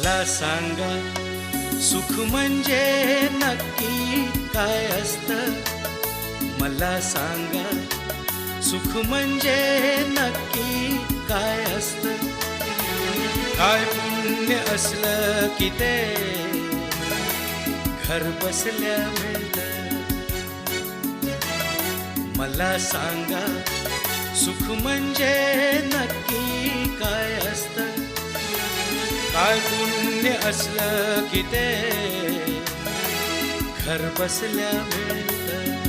मला सांगा सुख म्हणजे नक्की काय असतं. मला सांगा सुख म्हणजे नक्की काय असतं. काय पुण्य असलं की ते घर बसल्या मिळतं. मला सांगा सुख म्हणजे नक्की काय असतं. काय पुण्य असलं की ते घर बसल्या मिळतं.